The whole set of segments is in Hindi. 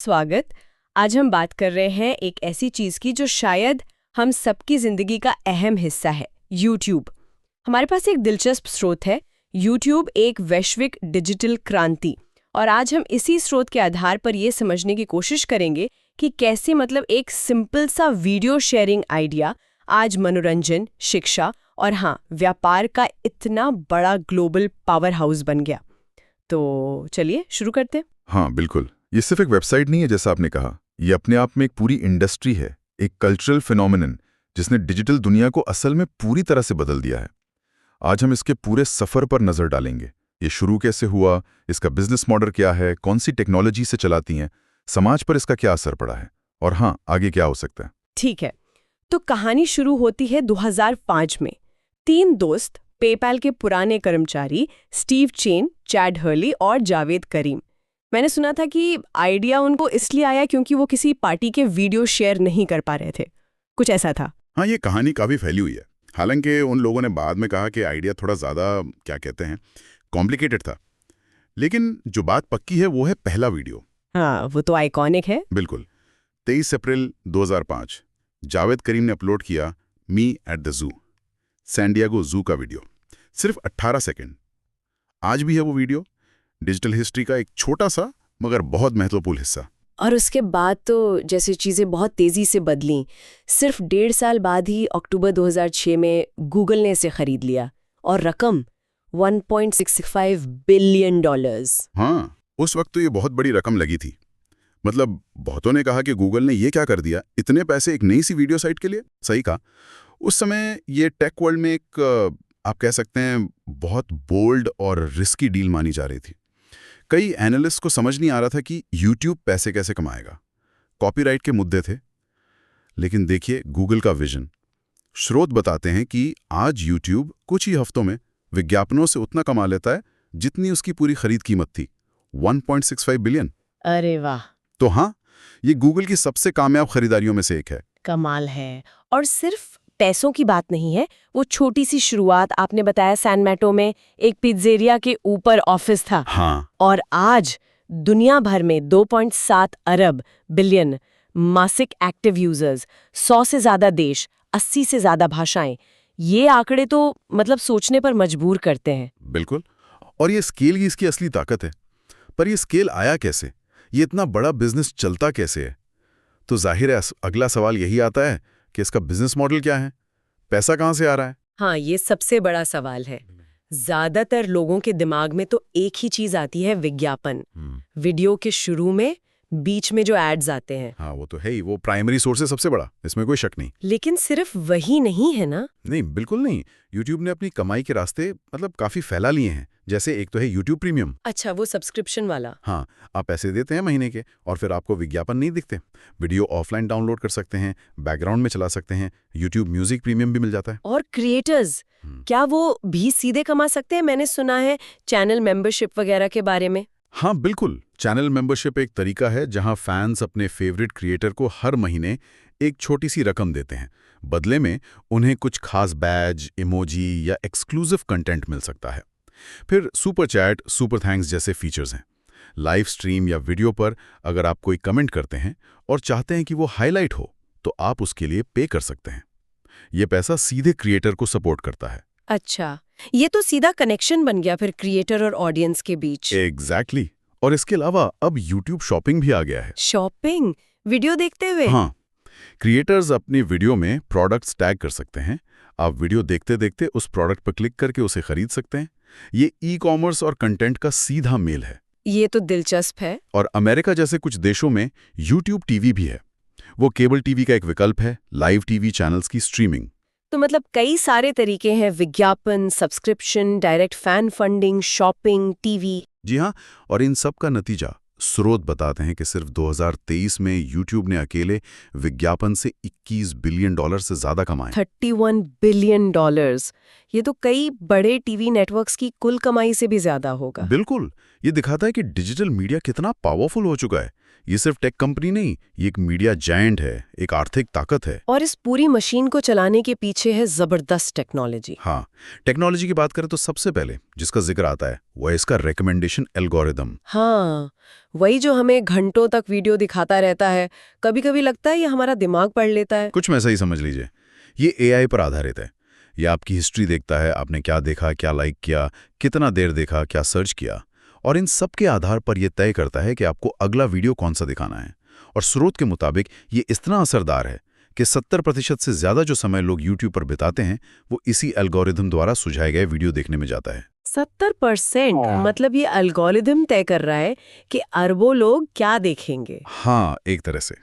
स्वागत। आज हम बात कर रहे हैं एक ऐसी चीज की जो शायद हम सबकी जिंदगी का अहम हिस्सा है, YouTube। हमारे पास एक दिलचस्प स्रोत है, YouTube एक वैश्विक डिजिटल क्रांति। और आज हम इसी स्रोत के आधार पर ये समझने की कोशिश करेंगे कि कैसे एक सिंपल सा वीडियो शेयरिंग आइडिया आज मनोरंजन, शिक्षा और व्यापार का इतना बड़ा ग्लोबल पावर हाउस बन गया। तो चलिए शुरू करते हैं। हाँ बिल्कुल, ये सिर्फ एक वेबसाइट नहीं है जैसा आपने कहा, ये अपने आप में एक पूरी इंडस्ट्री है, एक कल्चरल फिनोमिनन जिसने डिजिटल दुनिया को असल में पूरी तरह से बदल दिया है। आज हम इसके पूरे सफर पर नजर डालेंगे। ये शुरू कैसे हुआ, इसका बिजनेस मॉडल क्या है, कौन सी टेक्नोलॉजी से चलाती हैं, समाज पर इसका क्या असर पड़ा है और आगे क्या हो सकता है। ठीक है, तो कहानी शुरू होती है 2005 में। 3 दोस्त, पेपैल के पुराने कर्मचारी स्टीव चेन, चैड हर्ली और जावेद करीम। मैंने सुना था कि आइडिया उनको इसलिए आया क्योंकि वो किसी पार्टी के वीडियो शेयर नहीं कर पा रहे थे, कुछ ऐसा था। हाँ, ये कहानी काफ़ी फैली हुई है। हालांकि उन लोगों ने बाद में कहा कि आइडिया थोड़ा ज़्यादा क्या कहते हैं कॉम्प्लिकेटेड था, लेकिन जो बात पक्की है वो है पहला वीडियो। हाँ, वो तो आइकॉनिक है। बिल्कुल। 23 अप्रैल 2005 जावेद करीम ने अपलोड किया me at the zoo, San Diego zoo का वीडियो। सिर्फ 18 सेकेंड। आज भी है वो वीडियो डिजिटल हिस्ट्री का एक छोटा सा मगर बहुत महत्वपूर्ण हिस्सा। और उसके बाद तो जैसे चीज़ें बहुत तेज़ी से बदलीं। सिर्फ 1.5 साल बाद ही अक्टूबर 2006 में गूगल ने इसे खरीद लिया और रकम $1.65 बिलियन। हाँ, उस वक्त तो ये बहुत बड़ी रकम लगी थी। मतलब बहुतों ने कहा कि गूगल ने ये क्या कर दिया, इतने पैसे एक नई सी वीडियो साइट के लिए। सही कहा। उस समय ये टेक वर्ल्ड में एक आप कह सकते हैं बहुत बोल्ड और रिस्की डील मानी जा रही थी। कई एनालिस्ट को समझ नहीं आ रहा था कि YouTube पैसे कैसे कमाएगा। कॉपीराइट के मुद्दे थे। लेकिन देखिए गूगल का विजन। स्रोत बताते हैं कि आज YouTube कुछ ही हफ्तों में विज्ञापनों से उतना कमा लेता है जितनी उसकी पूरी खरीद कीमत थी, 1.65 बिलियन। अरे वाह, तो हाँ, ये गूगल की सबसे कामयाब खरीदारियों में से एक है। कमाल है। और सिर्फ पैसों की बात नहीं है, वो छोटी सी शुरुआत आपने बताया सैन मैटो में एक पिज्जेरिया के ऊपर ऑफिस था। हाँ, और आज दुनिया भर में 2.7 अरब बिलियन मासिक एक्टिव यूजर्स, 100 से ज्यादा देश, 80 से ज्यादा भाषाएं। ये आंकड़े तो सोचने पर मजबूर करते हैं। बिल्कुल। और ये स्केल ही इसकी असली ताकत है। पर ये स्केल आया कैसे, ये इतना बड़ा बिजनेस चलता कैसे है? तो जाहिर है अगला सवाल यही आता है कि इसका बिजनेस मॉडल क्या है, पैसा कहाँ से आ रहा है। हाँ, ये सबसे बड़ा सवाल है। ज्यादातर लोगों के दिमाग में तो एक ही चीज आती है, विज्ञापन। वीडियो के शुरू में, बीच में जो एड्स आते हैं। हाँ, वो तो है ही, वो प्राइमरी सोर्स है सबसे बड़ा, इसमें कोई शक नहीं। लेकिन सिर्फ वही नहीं है ना? नहीं, बिल्कुल नहीं। YouTube ने अपनी कमाई के रास्ते काफी फैला लिए हैं। जैसे एक तो है YouTube प्रीमियम। अच्छा, वो सब्सक्रिप्शन वाला। हाँ, आप पैसे देते हैं महीने के और फिर आपको विज्ञापन नहीं दिखते। वीडियो ऑफलाइन डाउनलोड कर सकते हैं, बैकग्राउंड में चला सकते हैं। YouTube म्यूजिक प्रीमियम भी मिल जाता है। और क्रिएटर्स, क्या वो भी सीधे कमा सकते हैं? मैंने सुना है चैनल मेंबरशिप वगैरह के बारे में। हाँ बिल्कुल, चैनल मेंबरशिप एक तरीका है जहां फैंस अपने फेवरेट क्रिएटर को हर महीने एक छोटी सी रकम देते हैं। बदले में उन्हें कुछ खास बैज, इमोजी या एक्सक्लूसिव कंटेंट मिल सकता है। फिर सुपर चैट, सुपर थैंक्स जैसे फीचर्स हैं। लाइव स्ट्रीम या वीडियो पर अगर आप कोई कमेंट करते हैं और चाहते हैं कि वो हाईलाइट हो, तो आप उसके लिए पे कर सकते हैं। ये पैसा सीधे क्रिएटर को सपोर्ट करता है। अच्छा, ये तो सीधा कनेक्शन बन गया फिर क्रिएटर और ऑडियंस के बीच। एग्जैक्टली। और इसके अलावा अब YouTube शॉपिंग भी आ गया है। शॉपिंग वीडियो देखते हुए? हाँ, क्रिएटर्स अपनी वीडियो में प्रोडक्ट्स टैग कर सकते हैं। आप वीडियो देखते देखते उस प्रोडक्ट पर क्लिक करके उसे खरीद सकते हैं। ये ई-कॉमर्स और कंटेंट का सीधा मेल है। ये तो दिलचस्प है। और अमेरिका जैसे कुछ देशों में YouTube टीवी भी है। वो केबल टीवी का एक विकल्प है, लाइव टीवी चैनल्स की स्ट्रीमिंग। तो कई सारे तरीके हैं, विज्ञापन, subscription, direct fan funding, shopping, TV. जी हाँ, और इन सब का नतीजा स्रोत बताते हैं कि सिर्फ 2023 में YouTube ने अकेले विज्ञापन से $21 बिलियन से ज्यादा कमाए। $31 बिलियन। ये तो कई बड़े टीवी नेटवर्क्स की कुल कमाई से भी ज्यादा होगा। बिल्कुल, ये दिखाता है कि डिजिटल मीडिया कितना पावरफुल हो चुका है। ये सिर्फ टेक कंपनी नहीं, ये एक मीडिया जायंट है, एक आर्थिक ताकत है। और इस पूरी मशीन को चलाने के पीछे है जबरदस्त टेक्नोलॉजी। हाँ, टेक्नोलॉजी की बात करें तो सबसे पहले जिसका जिक्र आता है वो है इसका रिकमेंडेशन एल्गोरिदम। हाँ, वही जो हमें घंटों तक वीडियो दिखाता रहता है। कभी कभी लगता है ये हमारा दिमाग पढ़ लेता है। कुछ में ऐसा ही समझ लीजिए। ये एआई पर आधारित है। ये आपकी हिस्ट्री देखता है, आपने क्या देखा, क्या लाइक किया, कितना देर देखा, क्या सर्च किया, और इन सब के आधार पर यह तय करता है कि आपको अगला वीडियो कौन सा दिखाना है। और स्रोत के मुताबिक ये इतना असरदार है कि 70% से ज्यादा जो समय लोग YouTube पर बिताते हैं वो इसी एल्गोरिथम द्वारा सुझाए गए वीडियो देखने में जाता है। 70%? मतलब ये एल्गोरिदम तय कर रहा है कि अरबों लोग क्या देखेंगे। हाँ, एक तरह से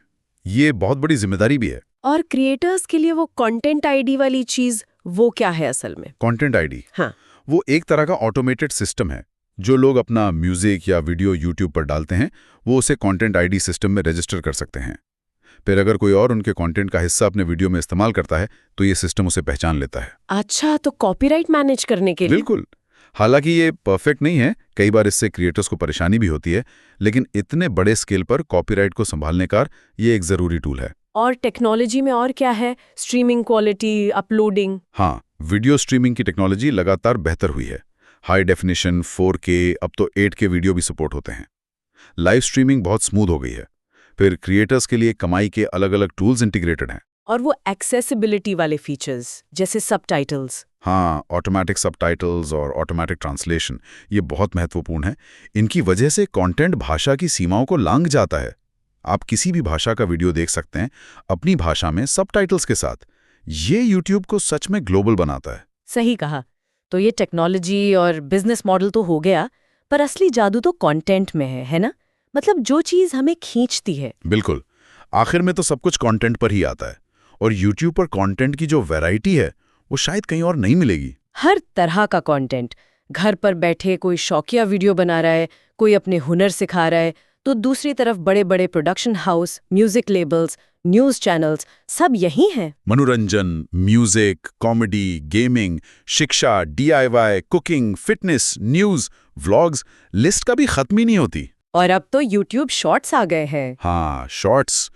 ये बहुत बड़ी जिम्मेदारी भी है। और क्रिएटर्स के लिए वो कंटेंट आईडी वाली चीज, वो क्या है असल में? कंटेंट आईडी, हाँ, वो एक तरह का ऑटोमेटेड सिस्टम है। जो लोग अपना म्यूजिक या वीडियो YouTube पर डालते हैं वो उसे कंटेंट आईडी सिस्टम में रजिस्टर कर सकते हैं। फिर अगर कोई और उनके कंटेंट का हिस्सा अपने वीडियो में इस्तेमाल करता है तो ये सिस्टम उसे पहचान लेता है। अच्छा, तो कॉपीराइट मैनेज करने के लिए? बिल्कुल। हालांकि ये परफेक्ट नहीं है, कई बार इससे क्रिएटर्स को परेशानी भी होती है, लेकिन इतने बड़े स्केल पर कॉपीराइट को संभालने का ये एक जरूरी टूल है। और टेक्नोलॉजी में और क्या है? Streaming quality, uploading? हाँ, वीडियो स्ट्रीमिंग की टेक्नोलॉजी लगातार बेहतर हुई है। हाई डेफिनेशन, 4K, अब तो 8K वीडियो भी सपोर्ट होते हैं। लाइव स्ट्रीमिंग बहुत स्मूथ हो गई है। फिर क्रिएटर्स के लिए कमाई के अलग अलग टूल्स इंटीग्रेटेड हैं। और वो एक्सेसिबिलिटी वाले फीचर्स जैसे सबटाइटल्स? हाँ, ऑटोमेटिक सबटाइटल्स और ऑटोमेटिक ट्रांसलेशन ये बहुत महत्वपूर्ण है। इनकी वजह से कंटेंट भाषा की सीमाओं को लांघ जाता है। आप किसी भी भाषा का वीडियो देख सकते हैं अपनी भाषा में सबटाइटल्स के साथ। ये YouTube को सच में ग्लोबल बनाता है। सही कहा। तो ये टेक्नोलॉजी और बिजनेस मॉडल तो हो गया, पर असली जादू तो कंटेंट में है ना? मतलब जो चीज हमें खींचती है। बिल्कुल। आखिर में तो सब कुछ कंटेंट पर ही आता है। और YouTube पर कंटेंट की जो वैरायटी है वो शायद कहीं और नहीं मिलेगी। हर तरह का कंटेंट। घर पर बैठे कोई शौकिया वीडियो बना रहा है, कोई अपने हुनर सिखा रहा है, तो दूसरी तरफ बड़े बड़े production house, music labels, news channels, सब यही हैं। मनोरंजन, म्यूजिक, कॉमेडी, गेमिंग, शिक्षा, DIY, cooking, fitness, news, vlogs, list कभी खत्म ही नहीं होती। और अब तो YouTube शॉर्ट्स आ गए हैं। हाँ, शॉर्ट्स।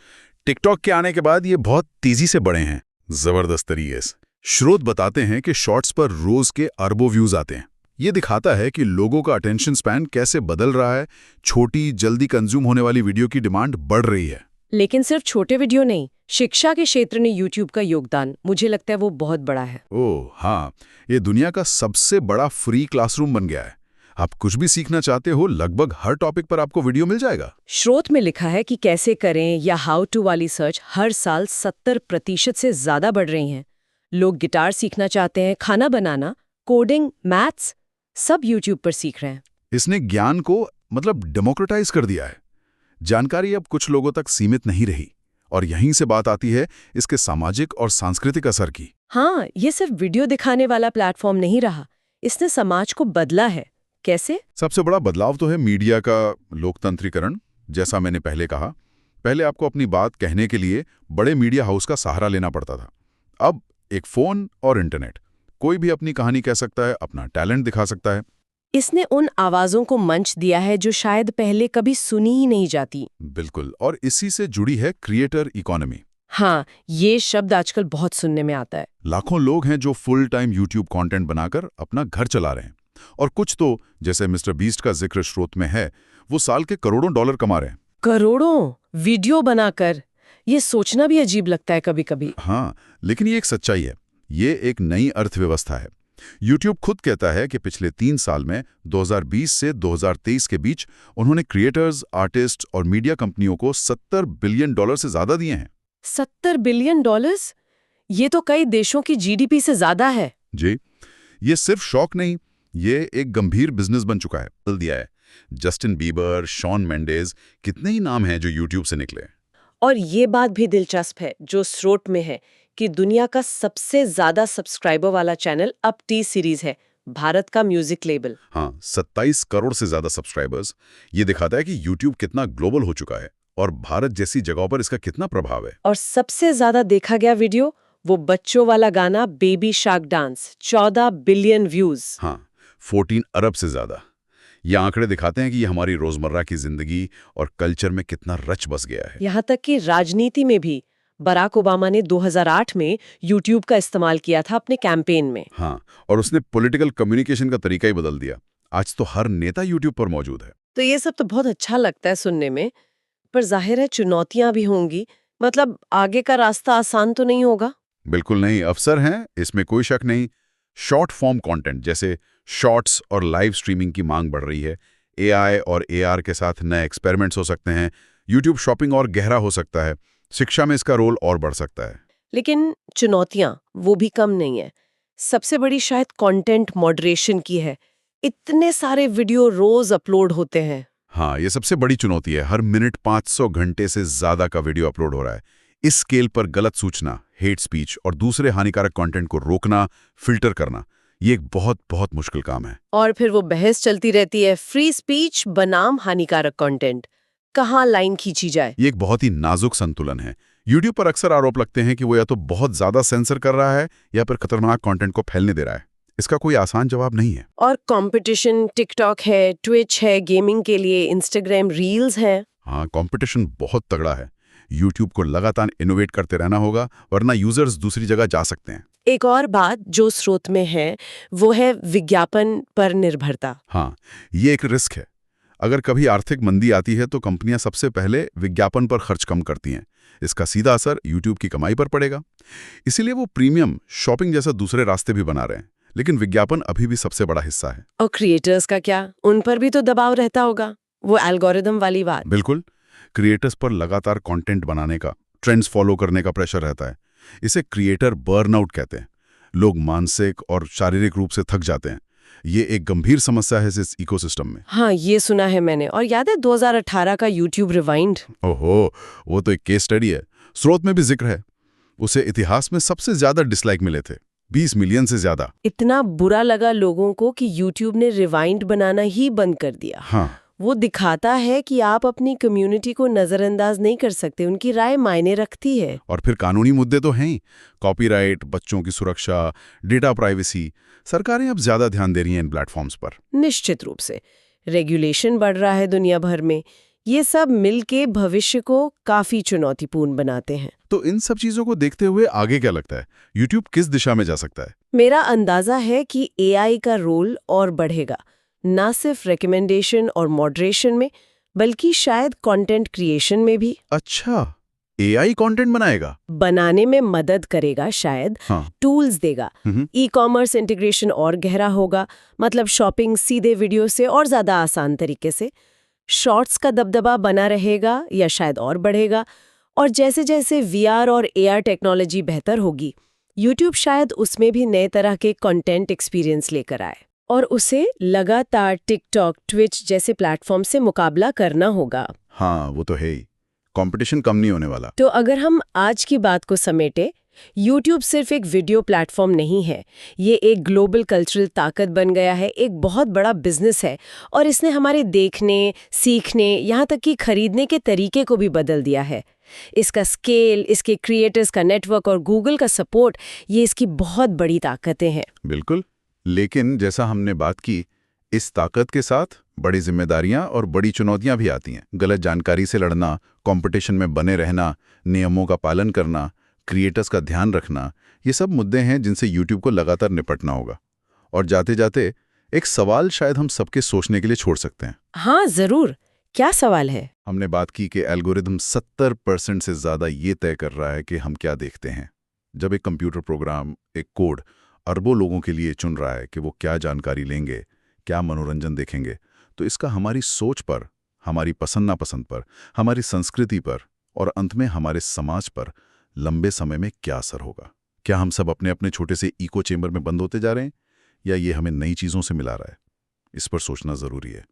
टिकटॉक के आने के बाद ये बहुत तेजी से बढ़े हैं, जबरदस्त तरीके से। स्रोत बताते हैं कि शॉर्ट्स पर रोज के अरबों व्यूज आते हैं। ये दिखाता है कि लोगों का अटेंशन स्पैन कैसे बदल रहा है। छोटी, जल्दी कंज्यूम होने वाली वीडियो की डिमांड बढ़ रही है। लेकिन सिर्फ छोटे वीडियो नहीं, शिक्षा के क्षेत्र में YouTube का योगदान, मुझे लगता है वो बहुत बड़ा है। ओह हाँ, ये दुनिया का सबसे बड़ा फ्री क्लासरूम बन गया है। आप कुछ भी सीखना चाहते हो, लगभग हर टॉपिक पर आपको वीडियो मिल जाएगा। स्रोत में लिखा है कि कैसे करें या हाउ टू वाली सर्च हर साल 70% से ज्यादा बढ़ रही हैं। लोग गिटार सीखना चाहते हैं, खाना बनाना, कोडिंग, मैथ्स, सब YouTube पर सीख रहे हैं। इसने ज्ञान को मतलब डेमोक्रेटाइज कर दिया है। जानकारी अब कुछ लोगों तक सीमित नहीं रही। और यहीं से बात आती है इसके सामाजिक और सांस्कृतिक असर की। हाँ, ये सिर्फ वीडियो दिखाने वाला प्लेटफॉर्म नहीं रहा, इसने समाज को बदला है। कैसे? सबसे बड़ा बदलाव तो है मीडिया का लोकतंत्रीकरण। जैसा मैंने पहले कहा, पहले आपको अपनी बात कहने के लिए बड़े मीडिया हाउस का सहारा लेना पड़ता था। अब एक फोन और इंटरनेट, कोई भी अपनी कहानी कह सकता है, अपना टैलेंट दिखा सकता है। इसने उन आवाजों को मंच दिया है जो शायद पहले कभी सुनी ही नहीं जाती। बिल्कुल। और इसी से जुड़ी है क्रिएटर इकोनॉमी। हाँ, ये शब्द आजकल बहुत सुनने में आता है। लाखों लोग हैं जो फुल टाइम YouTube कंटेंट बनाकर अपना घर चला रहे हैं। और कुछ तो, जैसे मिस्टर बीस्ट का जिक्र स्रोत में है, वो साल के करोड़ों डॉलर कमा रहे हैं। करोड़ों वीडियो बनाकर? ये सोचना भी अजीब लगता है कभी कभी। हाँ, लेकिन ये एक सच्चाई है। ये एक नई अर्थव्यवस्था है। YouTube खुद कहता है कि पिछले 3 साल में 2020 से 2023 के बीच उन्होंने क्रिएटर्स, आर्टिस्ट और मीडिया कंपनियों को $70 बिलियन से ज्यादा दिए हैं। $70 बिलियन? ये तो कई देशों की GDP से ज्यादा है। जी, ये सिर्फ शौक नहीं, ये एक गंभीर बिजनेस बन चुका है। बदल दिया है। जस्टिन बीबर, शॉन मेंडेज, कितने ही नाम हैं जो YouTube से निकले। और ये बात भी दिलचस्प है जो स्रोत में है कि दुनिया का सबसे ज्यादा सब्सक्राइबर वाला चैनल अब T सीरीज है, भारत का म्यूजिक लेबल। हाँ, 27 करोड़ से ज्यादा सब्सक्राइबर्स। ये दिखाता है कि YouTube कितना ग्लोबल हो चुका है और भारत जैसी जगहों पर इसका कितना प्रभाव है। और सबसे ज्यादा देखा गया वीडियो वो बच्चों वाला गाना baby shark dance, 14 billion views. हाँ, 14 अरब से ज्यादा। ये आंकड़े दिखाते हैं कि ये हमारी रोजमर्रा की जिंदगी और कल्चर में कितना रच बस गया है। यहाँ तक कि राजनीति में भी बराक ओबामा ने 2008 में यूट्यूब का इस्तेमाल किया था अपने कैंपेन में। हाँ, और उसने पॉलिटिकल कम्युनिकेशन का तरीका ही बदल दिया। आज तो हर नेता यूट्यूब पर मौजूद है। तो ये सब तो बहुत अच्छा लगता है सुनने में, पर जाहिर है चुनौतियां भी होंगी। मतलब आगे का रास्ता आसान तो नहीं होगा। बिल्कुल नहीं, अवसर हैं, इसमें कोई शक नहीं। शॉर्ट फॉर्म कंटेंट जैसे शॉर्ट्स और लाइव स्ट्रीमिंग की मांग बढ़ रही है। एआई और एआर के साथ नए एक्सपेरिमेंट्स हो सकते हैं। यूट्यूब शॉपिंग और गहरा हो सकता है। शिक्षा में इसका रोल और बढ़ सकता है। लेकिन चुनौतियां वो भी कम नहीं है। सबसे बड़ी शायद कंटेंट मॉडरेशन की है। इतने सारे वीडियो रोज अपलोड होते हैं। हाँ, ये सबसे बड़ी चुनौती है। हर मिनट 500 घंटे से ज्यादा का वीडियो अपलोड हो रहा है। इस स्केल पर गलत सूचना, हेट स्पीच और दूसरे हानिकारक कंटेंट को रोकना, फिल्टर करना, ये एक बहुत बहुत मुश्किल काम है। और फिर वो बहस चलती रहती है, फ्री स्पीच बनाम हानिकारक कंटेंट, कहाँ लाइन खींची जाए। ये एक बहुत ही नाजुक संतुलन है। यूट्यूब पर अक्सर आरोप लगते हैं कि वो या तो बहुत ज्यादा सेंसर कर रहा है या फिर खतरनाक कंटेंट को फैलने दे रहा है। इसका कोई आसान जवाब नहीं है। और कंपटीशन, टिकटॉक है, ट्विच है, गेमिंग के लिए इंस्टाग्राम रील्स है। हाँ, कंपटीशन बहुत तगड़ा है। यूट्यूब को लगातार इनोवेट करते रहना होगा, वरना यूजर्स दूसरी जगह जा सकते हैं। एक और बात जो स्रोत में है वो है विज्ञापन पर निर्भरता। हाँ, ये एक रिस्क है। अगर कभी आर्थिक मंदी आती है तो कंपनियां सबसे पहले विज्ञापन पर खर्च कम करती हैं। इसका सीधा असर यूट्यूब की कमाई पर पड़ेगा। इसीलिए वो प्रीमियम शॉपिंग जैसा दूसरे रास्ते भी बना रहे हैं। लेकिन विज्ञापन अभी भी सबसे बड़ा हिस्सा है। और क्रिएटर्स का क्या? उन पर भी तो दबाव रहता होगा, वो एल्गोरिदम वाली बात। बिल्कुल, क्रिएटर्स पर लगातार कंटेंट बनाने का, ट्रेंड्स फॉलो करने का प्रेशर रहता है। इसे क्रिएटर बर्नआउट कहते हैं। लोग मानसिक और शारीरिक रूप से थक जाते हैं। ये एक गंभीर समस्या है इस इकोसिस्टम में। हाँ, ये सुना है मैंने। और याद है 2018 का यूट्यूब रिवाइंड? ओहो, वो तो एक केस स्टडी है। स्रोत में भी जिक्र है। उसे इतिहास में सबसे ज्यादा डिसलाइक मिले थे, 20 मिलियन से ज्यादा। इतना बुरा लगा लोगों को कि यूट्यूब ने रिवाइंड बनाना ही बंद कर दिया। हाँ, वो दिखाता है कि आप अपनी कम्युनिटी को नजरअंदाज नहीं कर सकते, उनकी राय मायने रखती है। और फिर कानूनी मुद्दे तो हैं ही। कॉपीराइट, बच्चों की सुरक्षा, डेटा प्राइवेसी। सरकारें अब ज्यादा ध्यान दे रही हैं इन प्लेटफॉर्म्स पर। निश्चित रूप से रेगुलेशन बढ़ रहा है दुनिया भर में। ये सब मिलके भविष्य को काफी चुनौतीपूर्ण बनाते हैं। तो इन सब चीजों को देखते हुए आगे क्या लगता है, यूट्यूब किस दिशा में जा सकता है? मेरा अंदाजा है कि एआई का रोल और बढ़ेगा, ना सिर्फ रिकमेंडेशन और मॉडरेशन में, बल्कि शायद कंटेंट क्रिएशन में भी। अच्छा, एआई कंटेंट बनाने में मदद करेगा शायद। हाँ। टूल्स देगा। ई कॉमर्स इंटीग्रेशन और गहरा होगा, मतलब शॉपिंग सीधे वीडियो से और ज्यादा आसान तरीके से। शॉर्ट्स का दबदबा बना रहेगा या शायद और बढ़ेगा। और जैसे जैसे वीआर और एआर टेक्नोलॉजी बेहतर होगी, यूट्यूब शायद उसमें भी नए तरह के कंटेंट एक्सपीरियंस लेकर आए और उसे लगातार टिकटॉक, ट्विच जैसे प्लेटफॉर्म से मुकाबला करना होगा। हाँ, वो तो है ही। कंपटीशन कम नहीं होने वाला। तो अगर हम आज की बात को समेटे, यूट्यूब सिर्फ एक वीडियो प्लेटफॉर्म नहीं है, ये एक ग्लोबल कल्चरल ताकत बन गया है, एक बहुत बड़ा बिजनेस है। और इसने हमारे देखने, सीखने, यहाँ तक कि खरीदने के तरीके को भी बदल दिया है। इसका स्केल, इसके क्रिएटर्स का नेटवर्क और गूगल का सपोर्ट, ये इसकी बहुत बड़ी ताकतें हैं। बिल्कुल, लेकिन जैसा हमने बात की, इस ताकत के साथ बड़ी जिम्मेदारियां और बड़ी चुनौतियां भी आती हैं। गलत जानकारी से लड़ना, कंपटीशन में बने रहना, नियमों का पालन करना, क्रिएटर्स का ध्यान रखना, ये सब मुद्दे हैं जिनसे यूट्यूब को लगातार निपटना होगा। और जाते जाते एक सवाल शायद हम सबके सोचने के लिए छोड़ सकते हैं। हाँ, जरूर। क्या सवाल है? हमने बात की कि एल्गोरिदम 70% से ज्यादा ये तय कर रहा है कि हम क्या देखते हैं। जब एक कंप्यूटर प्रोग्राम, एक कोड अरबों लोगों के लिए चुन रहा है कि वो क्या जानकारी लेंगे, क्या मनोरंजन देखेंगे, तो इसका हमारी सोच पर, हमारी पसंद नापसंद पर, हमारी संस्कृति पर और अंत में हमारे समाज पर लंबे समय में क्या असर होगा? क्या हम सब अपने अपने छोटे से इको चेंबर में बंद होते जा रहे हैं, या ये हमें नई चीजों से मिला रहा है? इस पर सोचना जरूरी है।